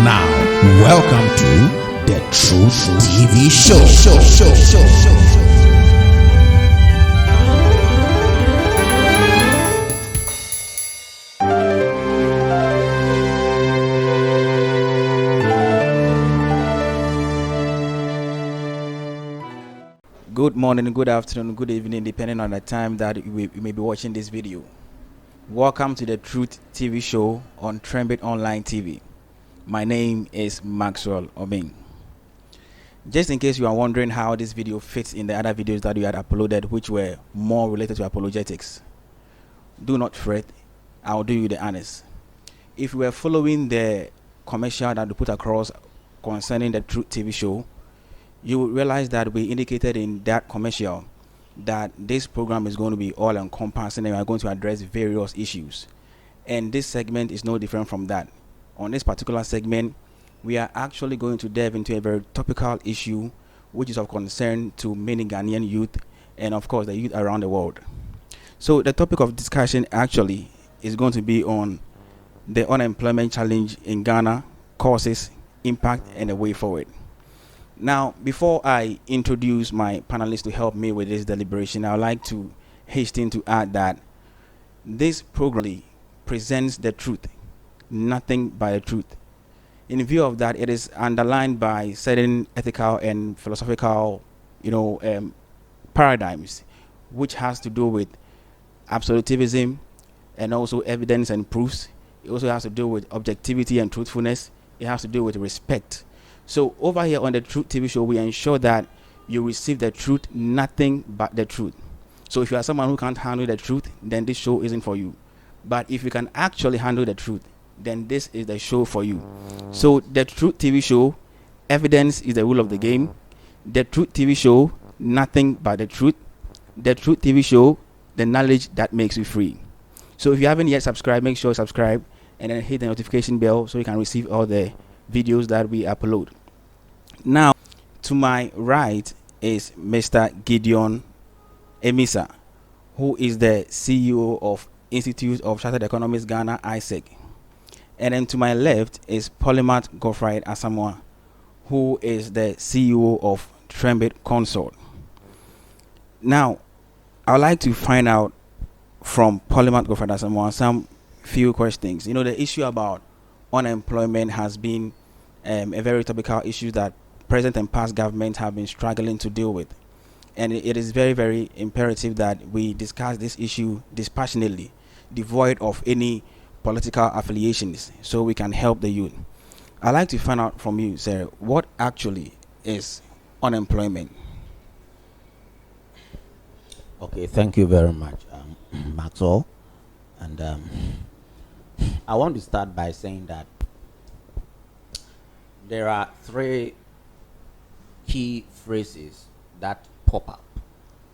now, welcome to the Truth TV Show. Good morning, good afternoon, good evening, depending on the time that you may be watching this video. Welcome to the Truth TV Show on Trembit Online TV. My name is Maxwell Obing. Just in case you are wondering how this video fits in the other videos that we had uploaded, which were more related to apologetics, do not fret, I'll do you the honors. If you were following the commercial that we put across concerning the Truth TV Show, you will realize that we indicated in that commercial that this program is going to be all encompassing and we are going to address various issues. And this segment is no different from that. On this particular segment, we are actually going to delve into a very topical issue which is of concern to many Ghanaian youth and of course the youth around the world. So the topic of discussion actually is going to be on the unemployment challenge in Ghana, causes, impact, and the way forward. Now, before I introduce my panelists to help me with this deliberation, I would like to hasten to add that this program presents the truth, nothing but the truth. In view of that, it is underlined by certain ethical and philosophical, paradigms, which has to do with absolutism and also evidence and proofs. It also has to do with objectivity and truthfulness. It has to do with respect. So over here on the Truth TV Show, we ensure that you receive the truth, nothing but the truth. So if you are someone who can't handle the truth, then this show isn't for you. But if you can actually handle the truth, then this is the show for you. So the Truth TV Show, evidence is the rule of the game. The Truth TV Show, nothing but the truth. The Truth TV Show, the knowledge that makes you free. So if you haven't yet subscribed, make sure you subscribe and then hit the notification bell so you can receive all the videos that we upload. Now, to my right is Mr. Gideon Emisa, who is the CEO of Institute of Chartered Economists Ghana, ISEC. And then to my left is Polymath Godfrey Asamoah, who is the CEO of Trembit Consult. Now, I would like to find out from Polymath Godfrey Asamoah some few questions. The issue about unemployment has been a very topical issue that present and past governments have been struggling to deal with. And it is very, very imperative that we discuss this issue dispassionately, devoid of any political affiliations, so we can help the youth. I'd like to find out from you, sir, what actually is unemployment? Okay, thank you very much, Maxwell. And I want to start by saying that there are three key phrases that pop up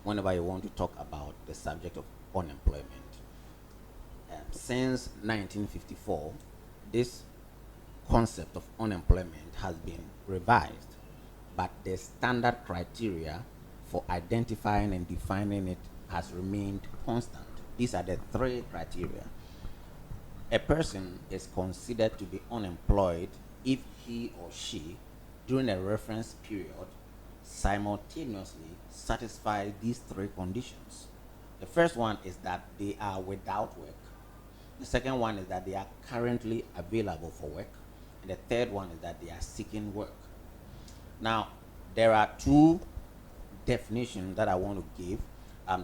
whenever you want to talk about the subject of unemployment. Since 1954, this concept of unemployment has been revised, but the standard criteria for identifying and defining it has remained constant. These are the three criteria. A person is considered to be unemployed if he or she, during a reference period, simultaneously satisfy these three conditions. The first one is that they are without work. The second one is that they are currently available for work. And the third one is that they are seeking work. Now, there are two definitions that I want to give.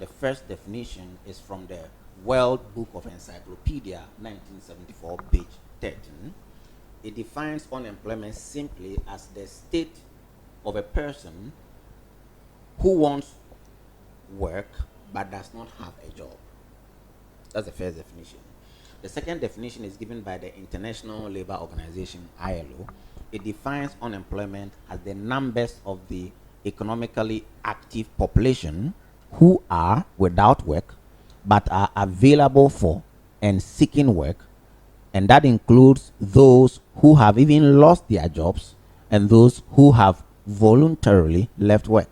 The first definition is from the World Book of Encyclopedia, 1974, page 13. It defines unemployment simply as the state of a person who wants work but does not have a job. That's the first definition. The second definition is given by the International Labour Organization, ILO. It defines unemployment as the numbers of the economically active population who are without work but are available for and seeking work, and that includes those who have even lost their jobs and those who have voluntarily left work.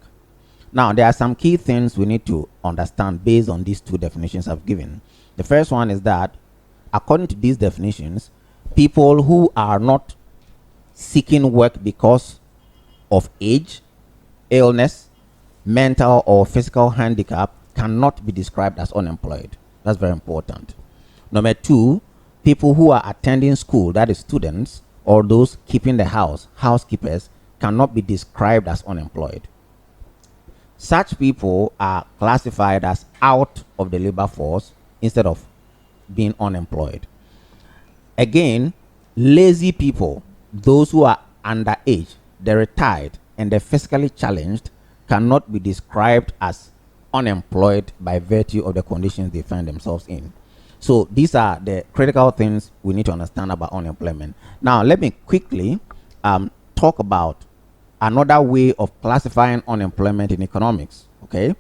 Now, there are some key things we need to understand based on these two definitions I've given. The first one is that, according to these definitions, people who are not seeking work because of age, illness, mental or physical handicap cannot be described as unemployed. That's very important. Number two, people who are attending school, that is students, or those keeping the house, housekeepers, cannot be described as unemployed. Such people are classified as out of the labor force instead of being unemployed. Again, lazy people, those who are underage, the retired, and the physically challenged cannot be described as unemployed by virtue of the conditions they find themselves in. So these are the critical things we need to understand about unemployment. Now, let me quickly talk about another way of classifying unemployment in economics. Okay,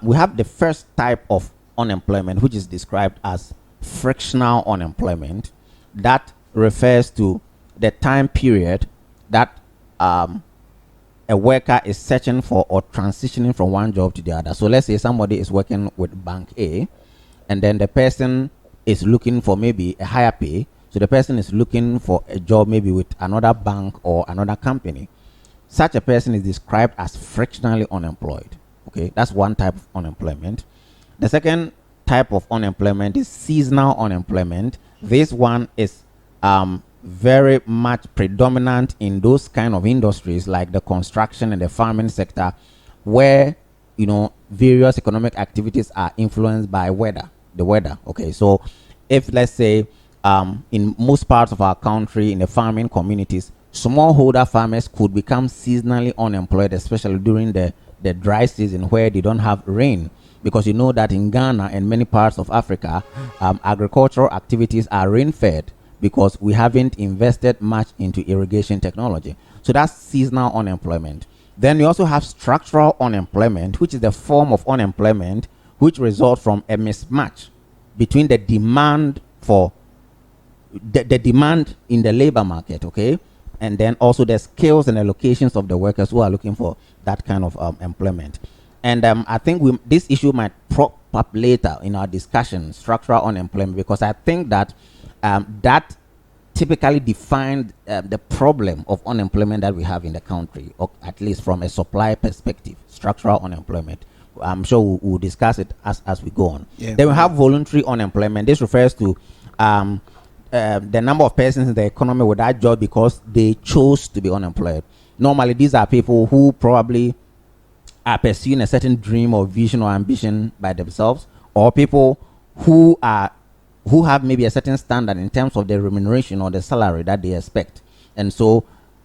we have the first type of unemployment, which is described as frictional unemployment. That refers to the time period that a worker is searching for or transitioning from one job to the other. So let's say somebody is working with Bank A, and then the person is looking for maybe a higher pay. So the person is looking for a job maybe with another bank or another company. Such a person is described as frictionally unemployed. Okay, that's one type of unemployment. The second type of unemployment is seasonal unemployment. This one is very much predominant in those kind of industries like the construction and the farming sector, where various economic activities are influenced by the weather. Okay, so if let's say in most parts of our country, in the farming communities, smallholder farmers could become seasonally unemployed, especially during the dry season where they don't have rain, because you know that in Ghana and many parts of Africa, agricultural activities are rain-fed because we haven't invested much into irrigation technology. So that's seasonal unemployment. Then you also have structural unemployment, which is the form of unemployment which results from a mismatch between the demand for the demand in the labor market, okay, and then also the skills and the locations of the workers who are looking for that kind of employment. And I think this issue might prop up later in our discussion, structural unemployment, because I think that that typically defined the problem of unemployment that we have in the country, or at least from a supply perspective, structural unemployment. I'm sure we'll discuss it as we go on. Yeah. Then we have voluntary unemployment. This refers to the number of persons in the economy without job because they chose to be unemployed. Normally, these are people who probably are pursuing a certain dream or vision or ambition by themselves, or people who have maybe a certain standard in terms of the remuneration or the salary that they expect. And so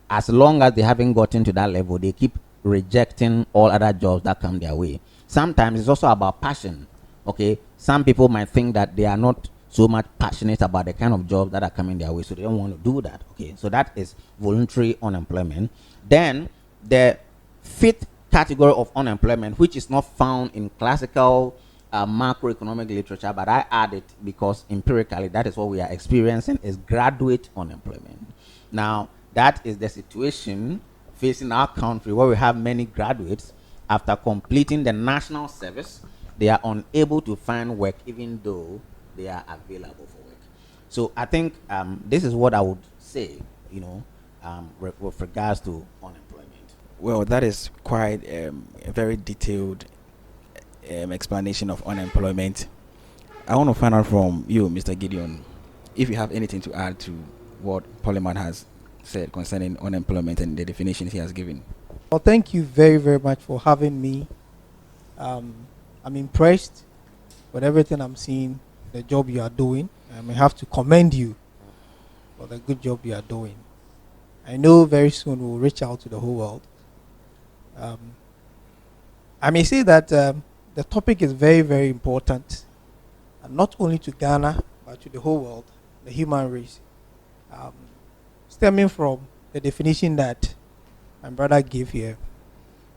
as long as they haven't gotten to that level, they keep rejecting all other jobs that come their way. Sometimes it's also about passion. Okay, some people might think that they are not so much passionate about the kind of jobs that are coming their way, so they don't want to do that. Okay, so that is voluntary unemployment. Then the fifth category of unemployment, which is not found in classical macroeconomic literature, but I add it because empirically that is what we are experiencing, is graduate unemployment. Now, that is the situation facing our country where we have many graduates. After completing the national service, they are unable to find work even though they are available for work. So I think this is what I would say, with regards to unemployment. Well, that is quite a very detailed explanation of unemployment. I want to find out from you, Mr. Gideon, if you have anything to add to what Polyman has said concerning unemployment and the definitions he has given. Well, thank you very, very much for having me. I'm impressed with everything I'm seeing, the job you are doing. I may have to commend you for the good job you are doing. I know very soon we'll reach out to the whole world. I may say that the topic is very, very important, and not only to Ghana, but to the whole world, the human race. Stemming from the definition that my brother gave here,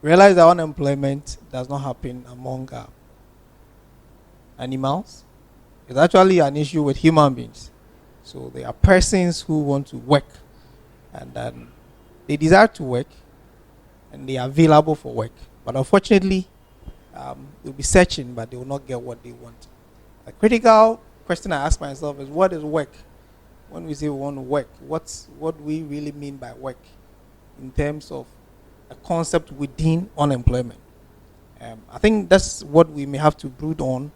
realize that unemployment does not happen among animals. It's actually an issue with human beings. So there are persons who want to work, and they desire to work, and they are available for work. But unfortunately, they'll be searching, but they will not get what they want. The critical question I ask myself is, what is work? when we say we want to work, what we really mean by work in terms of a concept within unemployment. I think that's what we may have to brood on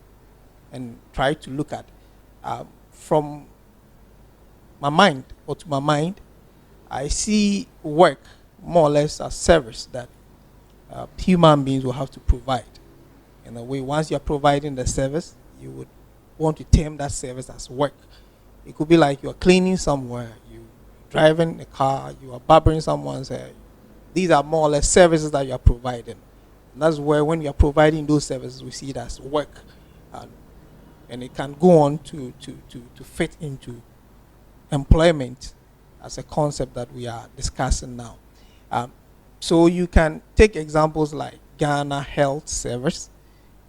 and try to look at. From my mind, or to my mind, I see work more or less as service that human beings will have to provide. In a way, once you're providing the service, you would want to term that service as work. It could be like you're cleaning somewhere, you're driving a car, you are barbering someone's hair. These are more or less services that you're providing. And that's where, when you're providing those services, we see it as work. And it can go on to fit into employment as a concept that we are discussing now. So you can take examples like Ghana Health Service,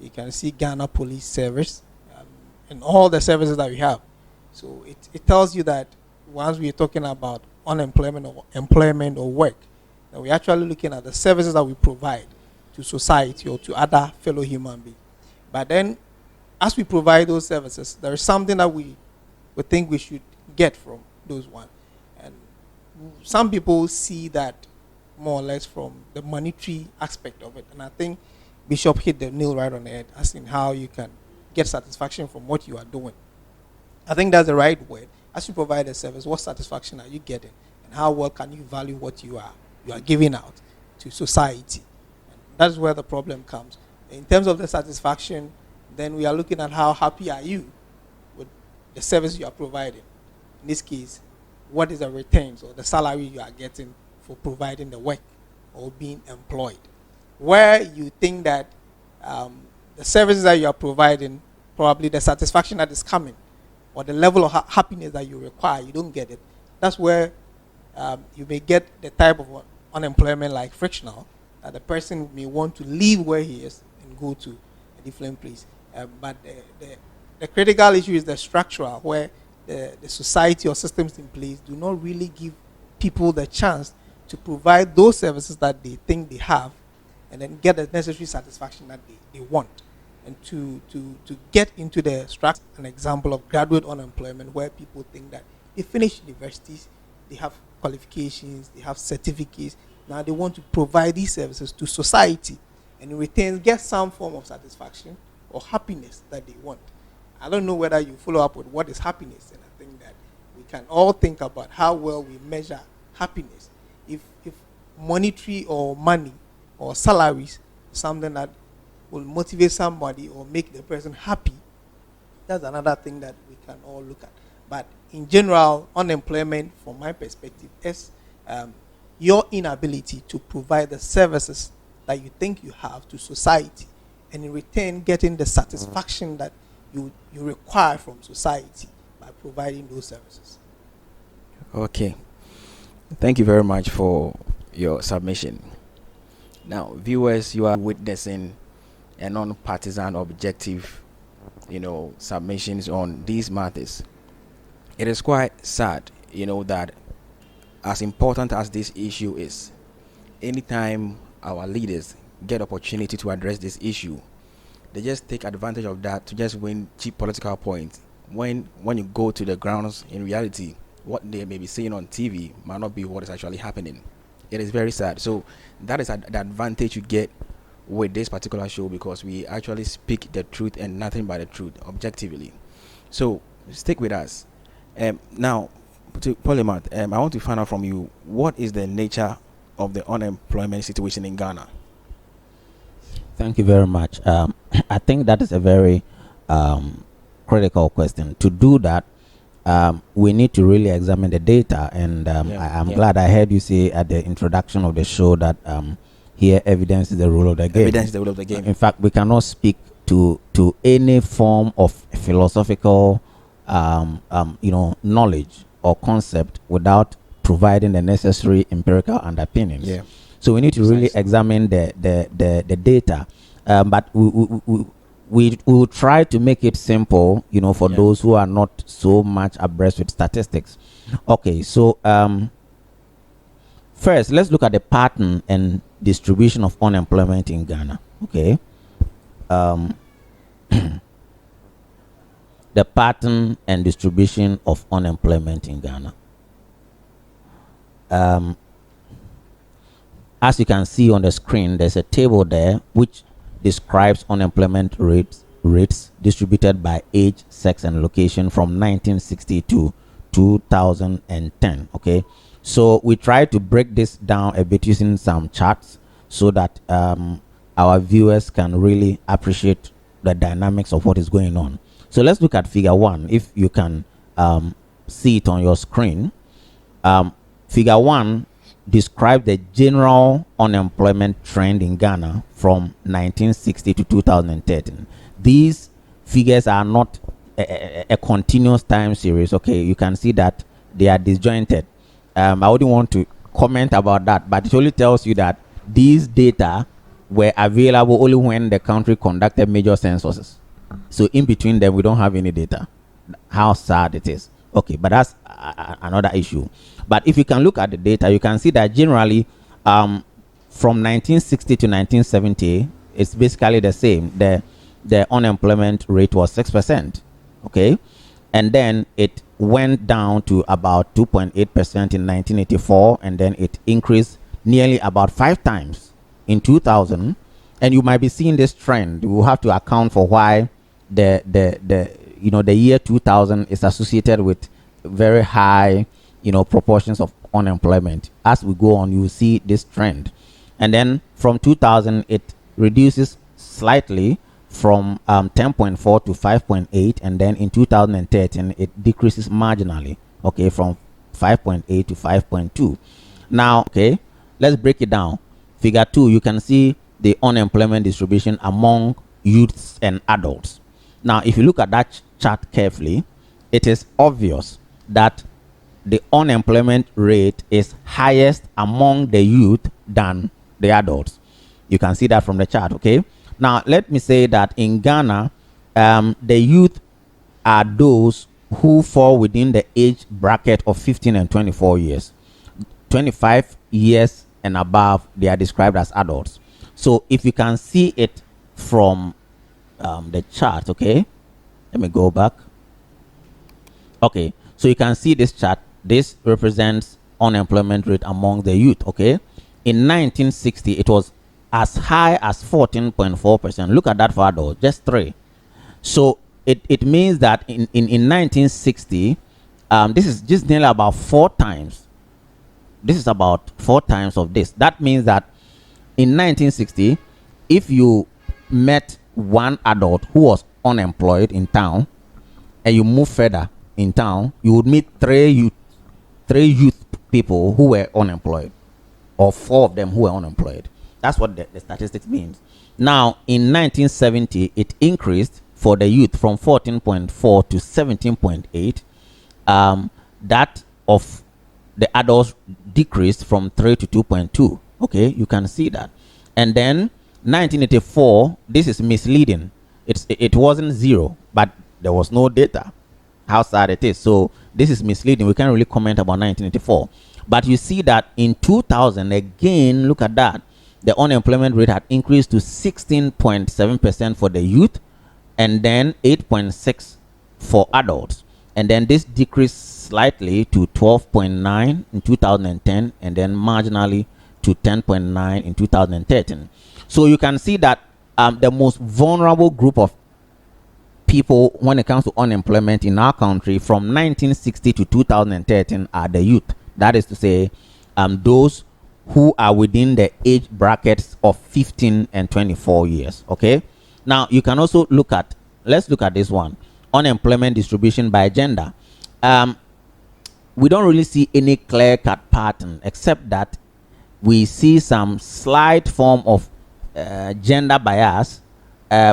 you can see Ghana Police Service, and all the services that we have. So it tells you that once we're talking about unemployment or employment or work, that we're actually looking at the services that we provide to society or to other fellow human beings. But then, as we provide those services, there is something that we think we should get from those ones. And some people see that more or less from the monetary aspect of it. And I think Bishop hit the nail right on the head, as in how you can get satisfaction from what you are doing. I think that's the right word. As you provide a service, what satisfaction are you getting? And how well can you value what you are giving out to society? And that's where the problem comes. In terms of the satisfaction, then we are looking at how happy are you with the service you are providing. In this case, what is the returns or the salary you are getting for providing the work or being employed? Where you think that the services that you are providing, probably the satisfaction that is coming or the level of happiness that you require, you don't get it. That's where you may get the type of unemployment like frictional, that the person may want to leave where he is and go to a different place. But the critical issue is the structural, where the society or systems in place do not really give people the chance to provide those services that they think they have, and then get the necessary satisfaction that they want. And to get into the structure, an example of graduate unemployment, where people think that they finish universities, they have qualifications, they have certificates, now they want to provide these services to society, and in return get some form of satisfaction or happiness that they want. I don't know whether you follow up with what is happiness, and I think that we can all think about how well we measure happiness. If monetary or money or salaries is something that will motivate somebody or make the person happy, that's another thing that we can all look at. But in general, unemployment, from my perspective, is your inability to provide the services that you think you have to society, and in return getting the satisfaction that you require from society by providing those services. Okay. Thank you very much for your submission. Now, viewers, you are witnessing a non-partisan objective, submissions on these matters. It is quite sad, that as important as this issue is, anytime our leaders get opportunity to address this issue, they just take advantage of that to just win cheap political points. When you go to the grounds, in reality, what they may be saying on TV might not be what is actually happening. It is very sad. So that is the advantage you get with this particular show, because we actually speak the truth and nothing but the truth objectively. So stick with us. Now, to Polymath, I want to find out from you, what is the nature of the unemployment situation in Ghana? Thank you very much. I think that is a very critical question. To do that, we need to really examine the data, and I'm glad I heard you say at the introduction of the show that here evidence is the rule of the game. Evidence is the rule of the game. In fact, we cannot speak to any form of philosophical knowledge or concept without providing the necessary empirical underpinnings. Yeah. So we need to really examine the data, but we will try to make it simple, for those who are not so much abreast with statistics. Okay, so first, let's look at the pattern and distribution of unemployment in Ghana. Okay. the pattern and distribution of unemployment in Ghana. As you can see on the screen, there's a table there which describes unemployment rates distributed by age, sex, and location from 1960 to 2010. Okay, so we try to break this down a bit using some charts so that our viewers can really appreciate the dynamics of what is going on. So let's look at figure 1. If you can see it on your screen, figure 1 describes the general unemployment trend in Ghana from 1960 to 2013. These figures are not a continuous time series. Okay, you can see that they are disjointed. I wouldn't want to comment about that, but it only tells you that these data were available only when the country conducted major censuses. So in between them, we don't have any data. How sad it is. Okay, but that's another issue. But if you can look at the data, you can see that generally from 1960 to 1970, it's basically the same. The unemployment rate was 6%. Okay, and then it went down to about 2.8% in 1984, and then it increased nearly about 5 times in 2000. And you might be seeing this trend. You will have to account for why the year 2000 is associated with very high proportions of unemployment. As we go on, you will see this trend, and then from 2000 it reduces slightly from 10.4 to 5.8, and then in 2013 it decreases marginally, okay, from 5.8 to 5.2. Now, okay, let's break it down. Figure 2, you can see the unemployment distribution among youths and adults. Now, if you look at that chart carefully, it is obvious that the unemployment rate is highest among the youth than the adults. You can see that from the chart. Okay, now let me say that in Ghana, the youth are those who fall within the age bracket of 15 and 24 years. 25 years and above, they are described as adults. So if you can see it from the chart, okay, let me go back. Okay, so you can see this chart. This represents unemployment rate among the youth. Okay, in 1960 it was as high as 14.4%. Look at that for adults, just 3. So it means that in 1960, this is just nearly about 4 times. This is about 4 times of this. That means that in 1960, if you met one adult who was unemployed in town and you move further in town, you would meet 3 youth people who were unemployed, or 4 of them who were unemployed. That's what the statistics means. Now, in 1970, it increased for the youth from 14.4 to 17.8. That of the adults decreased from 3 to 2.2. Okay, you can see that. And then 1984, this is misleading. It wasn't 0, but there was no data. How sad it is. So this is misleading. We can't really comment about 1984. But you see that in 2000, again, look at that. The unemployment rate had increased to 16.7% for the youth, and then 8.6% for adults. And then this decreased slightly to 12.9% in 2010, and then marginally to 10.9% in 2013. So you can see that the most vulnerable group of people when it comes to unemployment in our country from 1960 to 2013 are the youth. That is to say, those who are within the age brackets of 15 and 24 years. Okay, now you can also let's look at this one, unemployment distribution by gender. We don't really see any clear-cut pattern, except that we see some slight form of gender bias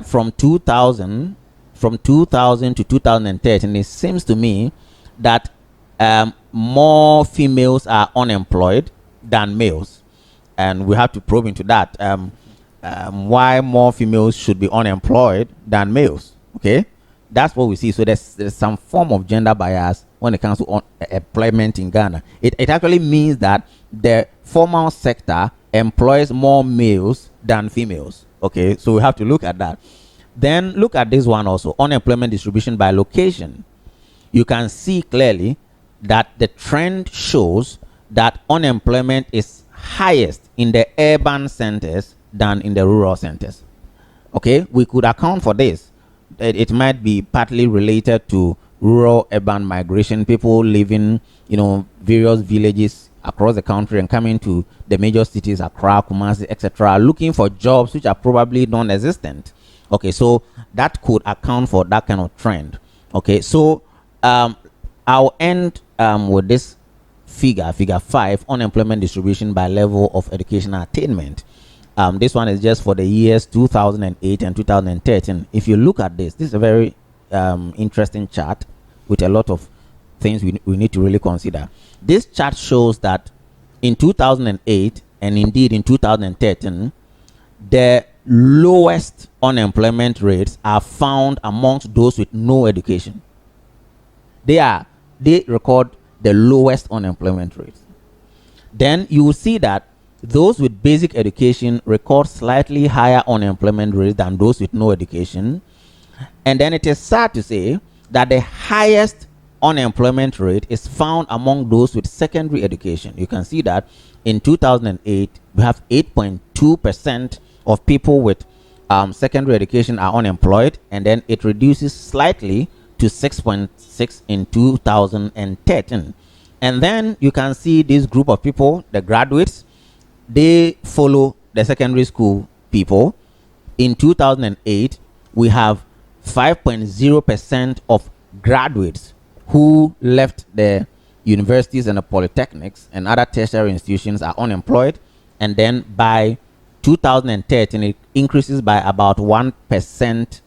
from 2000 to 2013. It seems to me that more females are unemployed than males, and we have to probe into that. Why more females should be unemployed than males? Okay, that's what we see. So there's some form of gender bias when it comes to employment in Ghana. It actually means that the formal sector employs more males than females. Okay, so we have to look at that. Then look at this one also, unemployment distribution by location. You can see clearly that the trend shows that unemployment is highest in the urban centers than in the rural centers. Okay, we could account for this. It might be partly related to rural urban migration, people living, various villages across the country and coming to the major cities, Accra, Kumasi, etc., looking for jobs which are probably non-existent. Okay, so that could account for that kind of trend. Okay, so I'll end with this figure 5, unemployment distribution by level of educational attainment. This one is just for the years 2008 and 2013. If you look at this is a very interesting chart with a lot of things we need to really consider. This chart shows that in 2008 and indeed in 2013, the lowest unemployment rates are found amongst those with no education. They record the lowest unemployment rates. Then you will see that those with basic education record slightly higher unemployment rates than those with no education. And then it is sad to say that the highest unemployment rate is found among those with secondary education. You can see that in 2008, we have 8.2% of people with secondary education are unemployed, and then it reduces slightly to 6.6 in 2013. And then you can see this group of people, the graduates, they follow the secondary school people. In 2008, we have 5.0% of graduates who left the universities and the polytechnics and other tertiary institutions are unemployed. And then by 2013, it increases by about 1%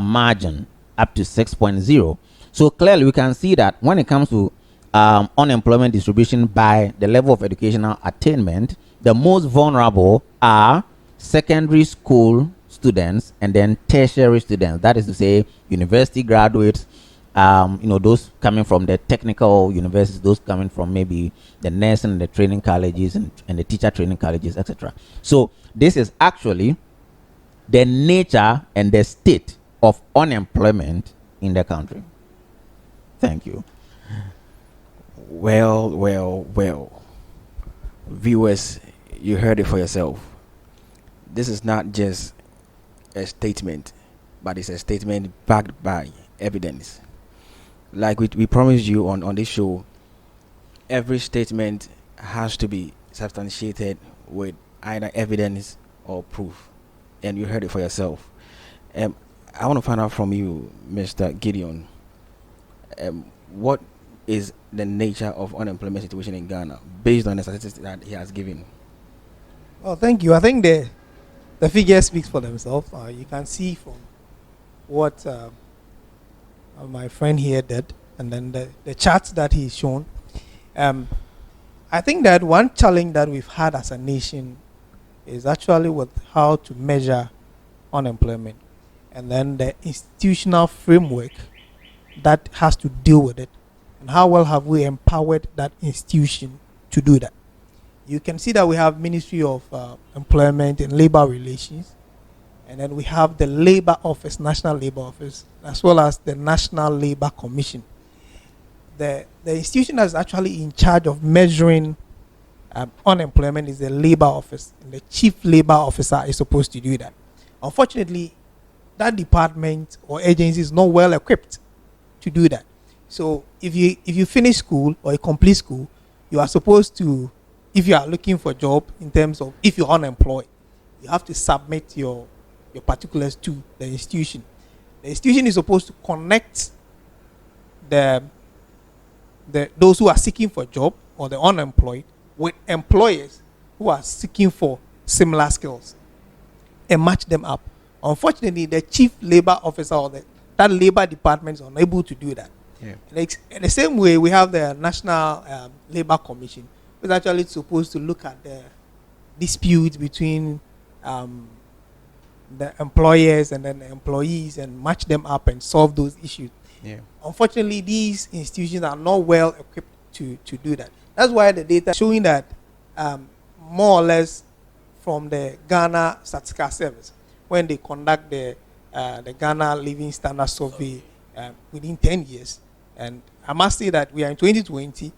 margin up to 6.0. So clearly we can see that when it comes to unemployment distribution by the level of educational attainment, the most vulnerable are secondary school students and then tertiary students. That is to say, university graduates, those coming from the technical universities, those coming from maybe the nursing and the training colleges and the teacher training colleges, etc. So this is actually the nature and the state of unemployment in the country. Thank you. Well. Viewers, you heard it for yourself. This is not just a statement, but it's a statement backed by evidence. Like we promised you on this show, every statement has to be substantiated with either evidence or proof. And you heard it for yourself. I want to find out from you, Mr. Gideon, what is the nature of unemployment situation in Ghana based on the statistics that he has given? Well, thank you. I think the figures speak for themselves. You can see from what my friend here did, and then the charts that he's shown. I think that one challenge that we've had as a nation is actually with how to measure unemployment, and then the institutional framework that has to deal with it, and how well have we empowered that institution to do that. You can see that we have Ministry of Employment and Labor Relations, and then we have the Labor Office, National Labor Office, as well as the National Labor Commission. The institution that's actually in charge of measuring unemployment is the Labor Office, and the Chief Labor Officer is supposed to do that. Unfortunately, that department or agency is not well equipped to do that. So if you finish school or you complete school, you are supposed to, if you are looking for a job, in terms of if you're unemployed, you have to submit your particulars to the institution. The institution is supposed to connect those who are seeking for a job or the unemployed with employers who are seeking for similar skills and match them up. Unfortunately, the Chief Labor Officer or that labor department is unable to do that. Yeah. In the same way, we have the National Labor Commission, which is actually supposed to look at the disputes between the employers and then the employees and match them up and solve those issues. Yeah. Unfortunately, these institutions are not well equipped to do that. That's why the data showing that more or less from the Ghana Statistical Service, when they conduct the the Ghana Living Standard Survey within 10 years. And I must say that we are in 2020.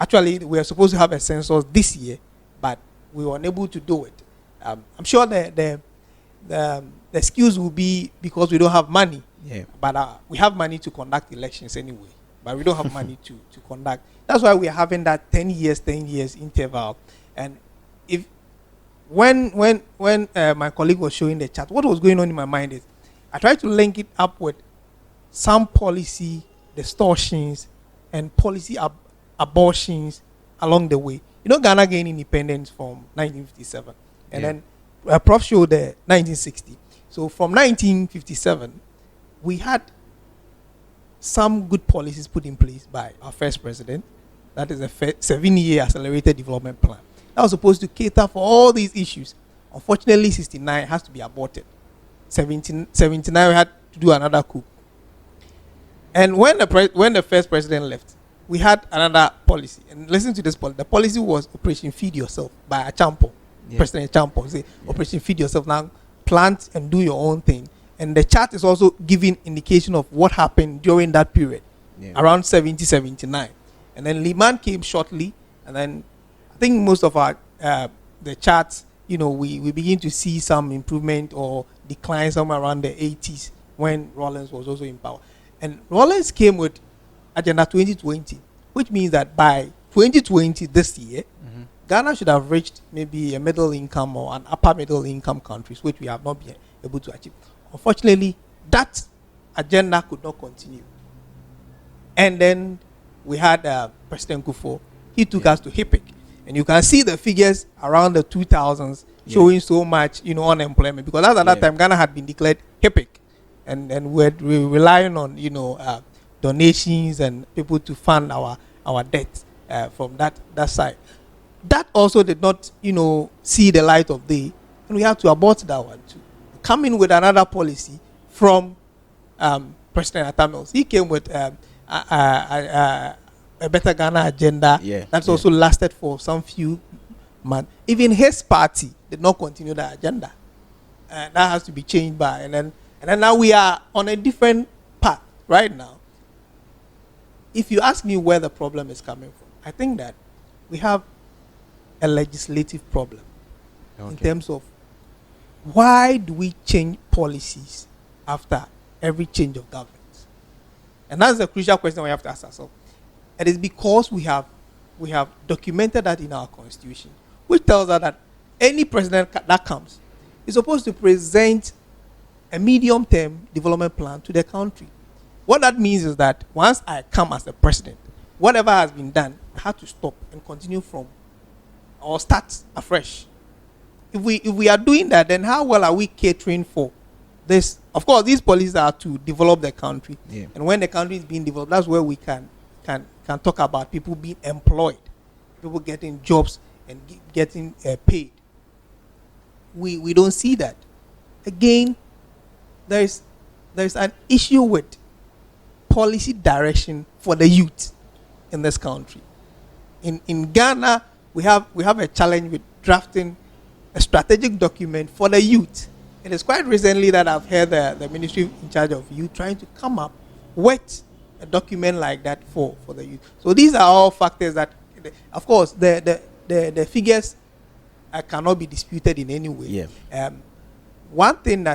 Actually, we are supposed to have a census this year, but we were unable to do it. I'm sure the excuse will be because we don't have money. Yeah. But we have money to conduct elections anyway. But we don't have money to conduct. That's why we are having that 10 years interval. And if when my colleague was showing the chart, what was going on in my mind is I tried to link it up with some policy distortions and policy abortions along the way. You know, Ghana gained independence from 1957, and then Prof showed the 1960. So from 1957, we had some good policies put in place by our first president. That is a 7-year accelerated development plan. That was supposed to cater for all these issues. Unfortunately, 69 has to be aborted. 79 we had to do another coup. And when the first president left, we had another policy. And listen to this policy. The policy was Operation Feed Yourself by Achampo. President Achampo say, Operation Feed Yourself. Now plant and do your own thing. And the chart is also giving indication of what happened during that period, around 70, 79. And then Liman came shortly. And then I think most of our the charts, we begin to see some improvement or decline somewhere around the 80s when Rawlings was also in power. And Rawlings came with Agenda 2020, which means that by 2020, this year, Ghana should have reached maybe a middle income or an upper middle income countries, which we have not been able to achieve. Unfortunately, that agenda could not continue. And then we had President Kufuor. He took us to HIPIC. And you can see the figures around the 2000s showing so much, unemployment. Because at that time, Ghana had been declared HIPIC. And we're relying on, donations and people to fund our debt from that side. That also did not, see the light of day. And we had to abort that one too. Come in with another policy from President Atamils. He came with a better Ghana agenda that's also lasted for some few months. Even his party did not continue that agenda. That has to be changed by. And then now we are on a different path right now. If you ask me where the problem is coming from, I think that we have a legislative problem in terms of why do we change policies after every change of government? And that's the crucial question we have to ask ourselves. It is because we have documented that in our constitution, which tells us that any president that comes is supposed to present a medium-term development plan to the country. What that means is that once I come as a president, whatever has been done, I have to stop and continue from or start afresh. If we are doing that, then how well are we catering for this? Of course, these policies are to develop the country. And when the country is being developed, that's where we can talk about people being employed, people getting jobs and getting paid. We don't see that. Again, there's an issue with policy direction for the youth in this country. In Ghana, we have a challenge with drafting a strategic document for the youth. It is quite recently that I've heard the ministry in charge of youth trying to come up with a document like that for the youth. So these are all factors that, of course, the figures cannot be disputed in any way. One thing,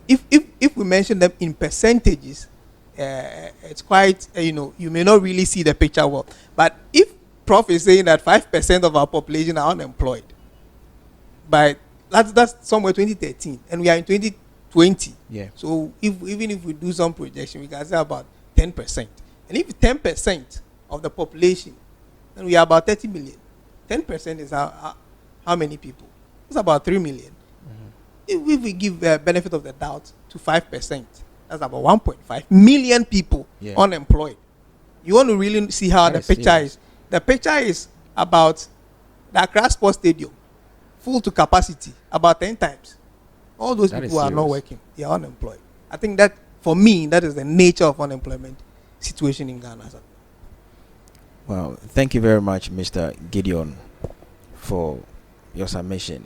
if we mention them in percentages, it's quite, you may not really see the picture well. But if Prof is saying that 5% of our population are unemployed, but that's somewhere 2013, and we are in 2020. So even if we do some projection, we can say about 10%. And if 10% of the population, then we are about 30 million. 10% is how many people? It's about 3 million. If we give the benefit of the doubt to 5%, that's about 1.5 million people unemployed. You want to really see how the picture is. The picture is about the Accra Sports Stadium, full to capacity, about 10 times. All those people are not working. They are unemployed. I think that, for me, that is the nature of unemployment situation in Ghana. Well, thank you very much, Mr. Gideon, for your submission.